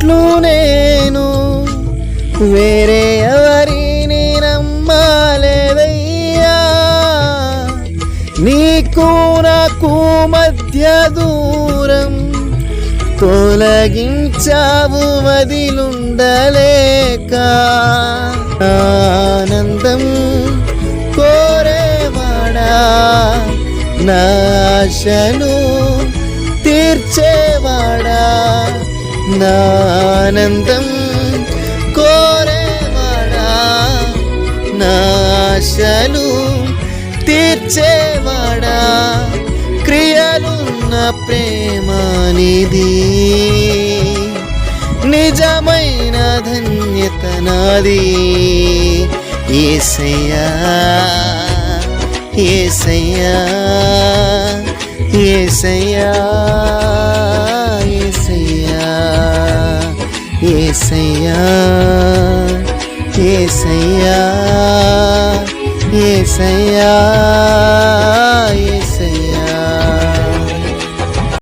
ఉన్నట్లు నేను వేరే ఎవరిని నమ్మలేదయ్యా. నీకు నాకు మధ్య దూరం తొలగించావు వదిలుండలేక. ఆనందం కోరేవాడా, నాశను తీర్చేవాడా, నానందం కోరేవాడా, నాశను తీర్చేవాడా, క్రియలున్న ప్రేమానిది, నిజమైన ధన్యత నాది. యేసయ్యా యేసయ్యా యేసయ్యా యేసయ్యా యేసయ్యా యేసయ్యా యేసయ్యా.